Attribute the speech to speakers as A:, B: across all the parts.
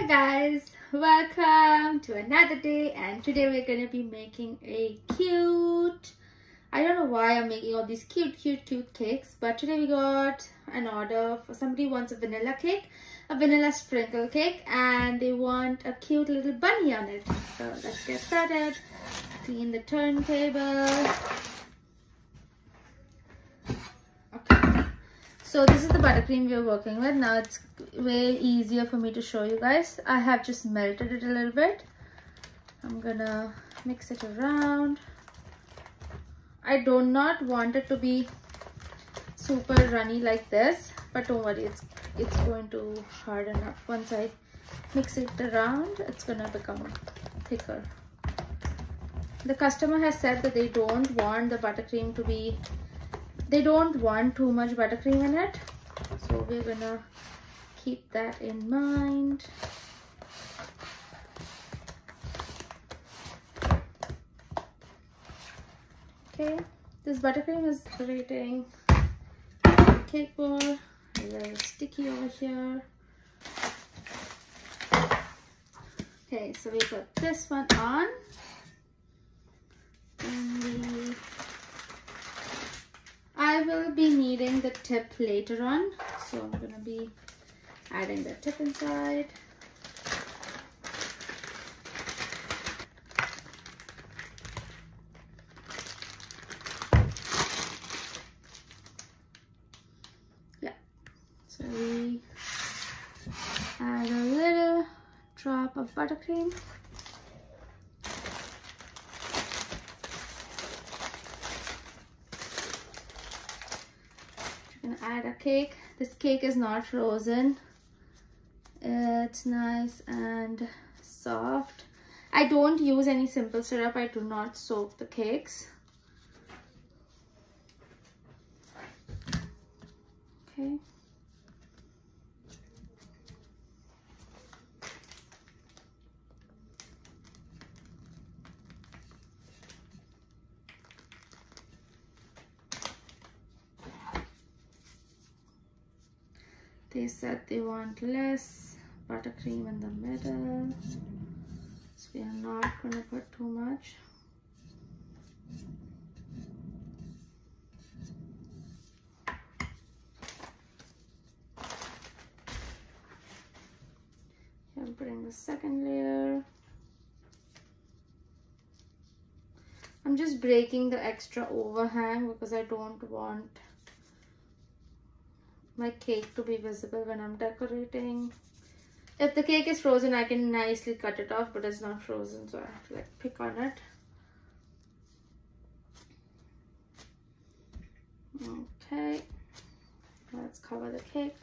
A: guys, welcome to another day, and today we're going to be making a cute, I don't know why I'm making all these cute cakes, but today we got an order for somebody wants a vanilla cake, a vanilla sprinkle cake, and they want a cute little bunny on it. So let's get started. Clean the turntable. Okay, so this is the buttercream we're working with. Now it's way easier for me to show you guys. I have just melted it a little bit. I'm gonna mix it around. I do not want it to be super runny like this, but don't worry, it's going to harden up. Once I mix it around, it's gonna become thicker. The customer has said that they don't want the buttercream to be, they don't want too much buttercream in it, so we're gonna keep that in mind. Okay, this buttercream is rating cake board, a little sticky over here. Okay, so we put this one on, and I will be needing the tip later on, so I'm gonna be adding the tip inside. So we add a little drop of buttercream. We're gonna add a cake. This cake is not frozen. It's nice and soft. I don't use any simple syrup. I do not soak the cakes. Okay. They said they want less buttercream in the middle, so we are not going to put too much. I'm putting the second layer. I'm just breaking the extra overhang because I don't want my cake to be visible when I'm decorating. If the cake is frozen, I can nicely cut it off, but it's not frozen, so I have to like pick on it. Okay, let's cover the cake.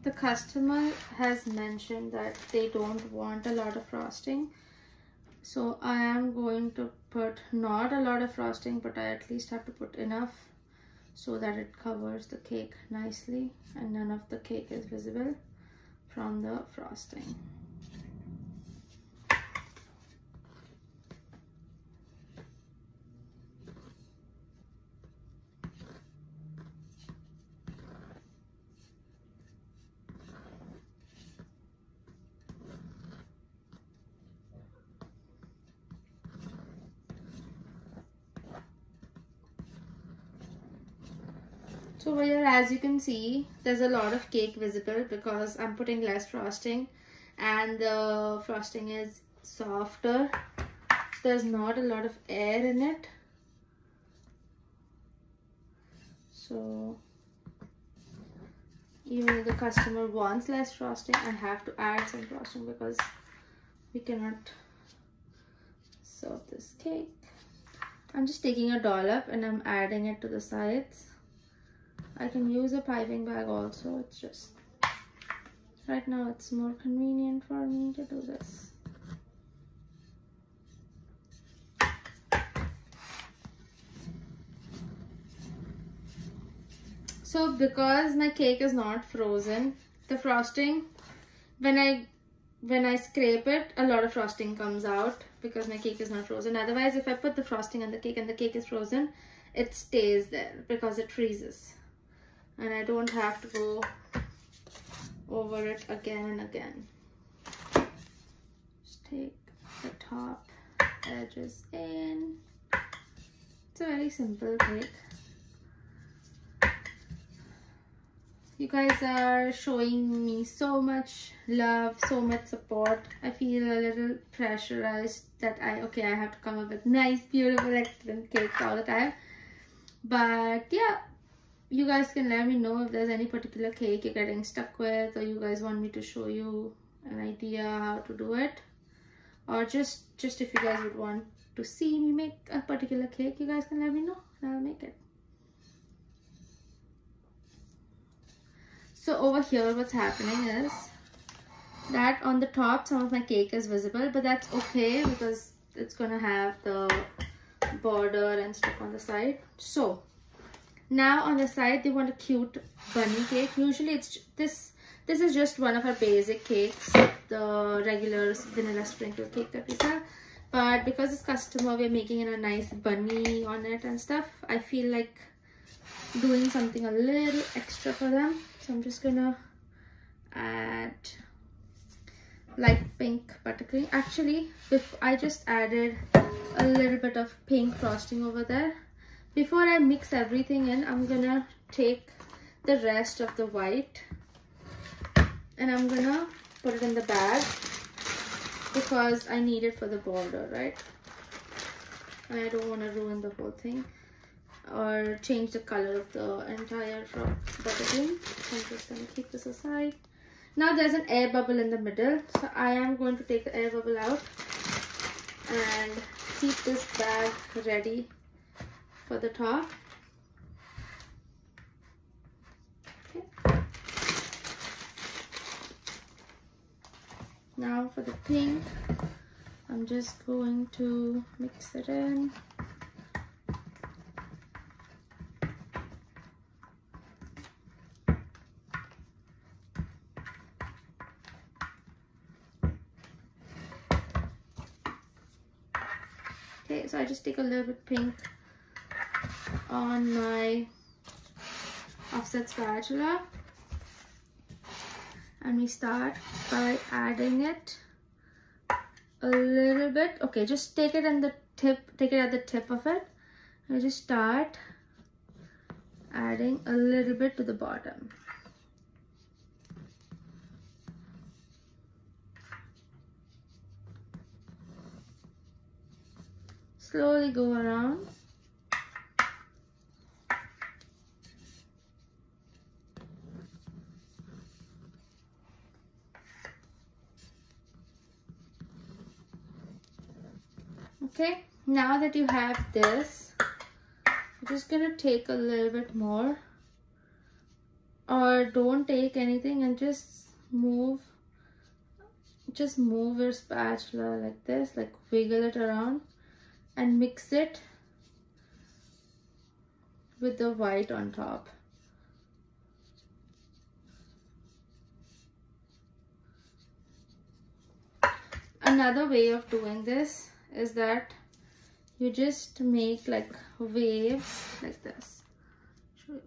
A: The customer has mentioned that they don't want a lot of frosting, so I am going to put not a lot of frosting, but I at least have to put enough so that it covers the cake nicely and none of the cake is visible from the frosting. So here, as you can see, there's a lot of cake visible because I'm putting less frosting and the frosting is softer. There's not a lot of air in it. So even if the customer wants less frosting, I have to add some frosting because we cannot serve this cake. I'm just taking a dollop and I'm adding it to the sides. I can use a piping bag also, it's just right now it's more convenient for me to do this. So because my cake is not frozen, the frosting, when I when I scrape it, a lot of frosting comes out because my cake is not frozen. Otherwise, if I put the frosting on the cake and the cake is frozen, it stays there because it freezes. And I don't have to go over it again and again. Just take the top edges in. It's a very simple cake. You guys are showing me so much love, so much support. I feel a little pressurized that I have to come up with nice, beautiful, excellent cakes all the time. But yeah, you guys can let me know if there's any particular cake you're getting stuck with, or you guys want me to show you an idea how to do it, or just if you guys would want to see me make a particular cake, you guys can let me know and I'll make it. So over here what's happening is that on the top some of my cake is visible, but that's okay because it's gonna have the border and stuff on the side. So now on the side they want a cute bunny cake. Usually it's this is just one of our basic cakes, the regular vanilla sprinkle cake that we sell, but because it's customer, we're making it a nice bunny on it and stuff. I feel like doing something a little extra for them, so I'm just gonna add light pink buttercream. Actually, I just added a little bit of pink frosting over there. Before I mix everything in, I'm gonna take the rest of the white and I'm gonna put it in the bag because I need it for the border, right? And I don't want to ruin the whole thing or change the color of the entire buttercream. So I'm just gonna keep this aside. Now there's an air bubble in the middle, so I am going to take the air bubble out and keep this bag ready for the top. Okay. Now for the pink, I'm just going to mix it in. Okay, so I just take a little bit pink on my offset spatula and we start by adding it a little bit. Okay, just take it at the tip of it and just start adding a little bit to the bottom. Slowly go around. Okay, now that you have this, I'm just gonna take a little bit more, or don't take anything and just move your spatula like this, like wiggle it around and mix it with the white on top. Another way of doing this is that you just make like waves like this. Show you.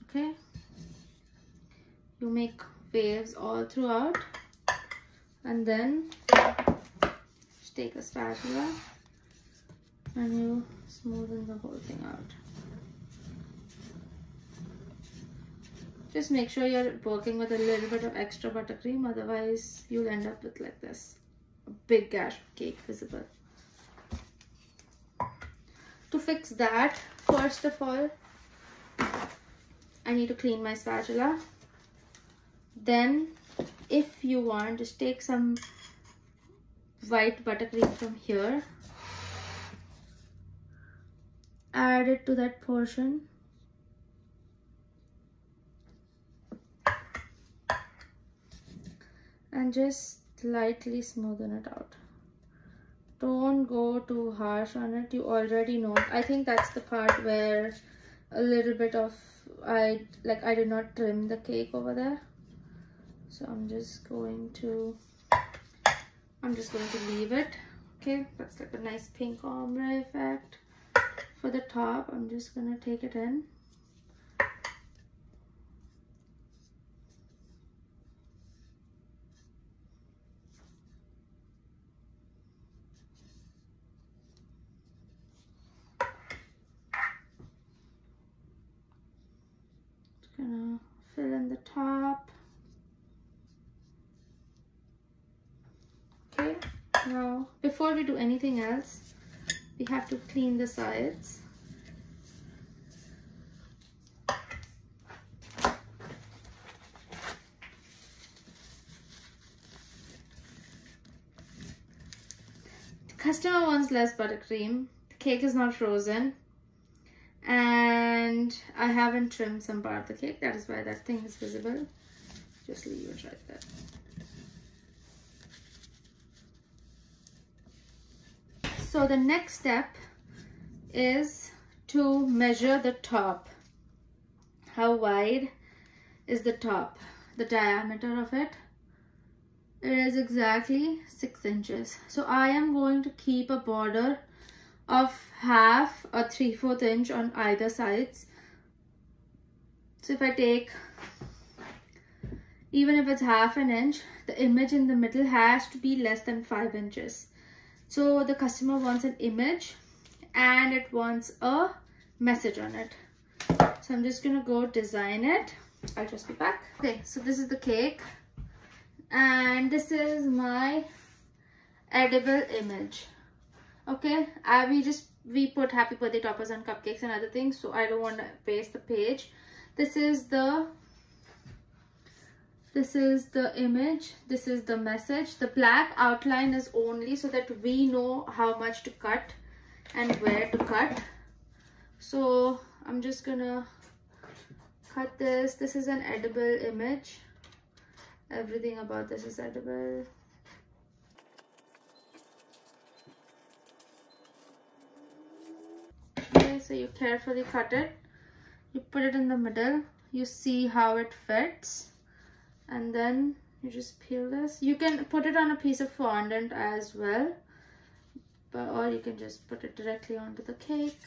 A: Okay, you make waves all throughout and then just take a spatula and you smoothen the whole thing out. Just make sure you're working with a little bit of extra buttercream, otherwise you'll end up with like this, a big gash of cake visible. To fix that, first of all, I need to clean my spatula. Then, if you want, just take some white buttercream from here, add it to that portion. And just lightly smoothen it out. Don't go too harsh on it. You already know. I think that's the part where a little bit of, I did not trim the cake over there. So I'm just going to leave it. Okay, that's like a nice pink ombre effect. For the top, I'm just gonna take it in. Just gonna fill in the top. Okay, now before we do anything else, we have to clean the sides. The customer wants less buttercream. The cake is not frozen, and I haven't trimmed some part of the cake. That is why that thing is visible. Just leave it right there. So the next step is to measure the top. How wide is the top? The diameter of it is exactly 6 inches. So I am going to keep a border of 1/2 or 3/4 inch on either sides. So if I take, even if it's 1/2 an inch, the image in the middle has to be less than 5 inches. So the customer wants an image and it wants a message on it. So I'm just gonna go design it. I'll just be back. Okay, so this is the cake and this is my edible image. Okay, we put happy birthday toppers on cupcakes and other things, so I don't want to paste the page. This is the image, this is the message. The black outline is only so that we know how much to cut and where to cut. So I'm just gonna cut this. This is an edible image. Everything about this is edible. Okay, so you carefully cut it. You put it in the middle. You see how it fits. And then you just peel this. You can put it on a piece of fondant as well, or you can just put it directly onto the cake.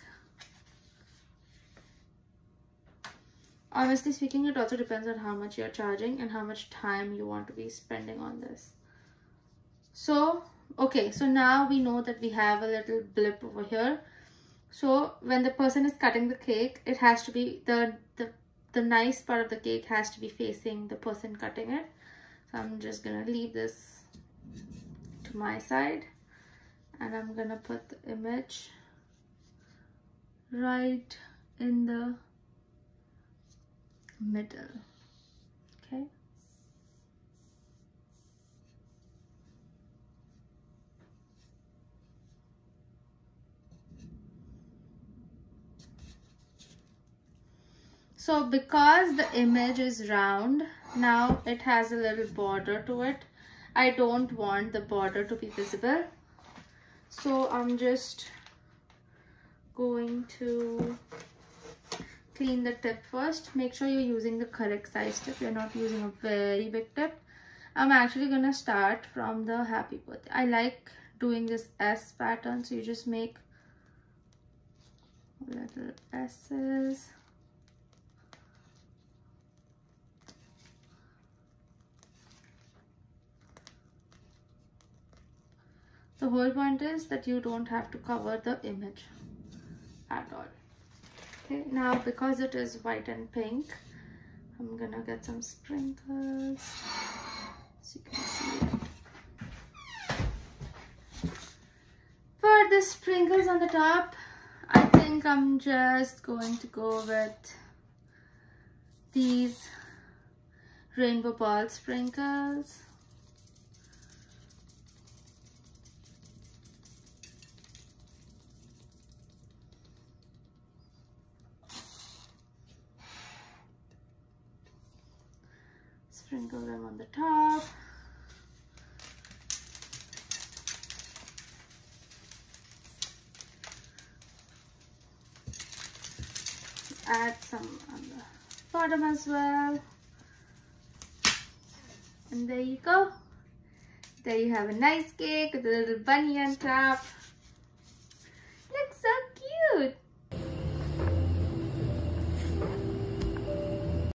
A: Honestly speaking, it also depends on how much you're charging and how much time you want to be spending on this. So, okay, so now we know that we have a little blip over here. So when the person is cutting the cake, it has to be the nice part of the cake has to be facing the person cutting it. So I'm just gonna leave this to my side and I'm gonna put the image right in the middle. Okay. So because the image is round, now it has a little border to it. I don't want the border to be visible. So I'm just going to clean the tip first. Make sure you're using the correct size tip. You're not using a very big tip. I'm actually gonna start from the happy birthday. I like doing this S pattern, so you just make little S's. The whole point is that you don't have to cover the image at all. Okay, now because it is white and pink, I'm gonna get some sprinkles so you can see it. For the sprinkles on the top, I think I'm just going to go with these rainbow ball sprinkles. Sprinkle them on the top. add some on the bottom as well. And there you go. There you have a nice cake with a little bunny on top.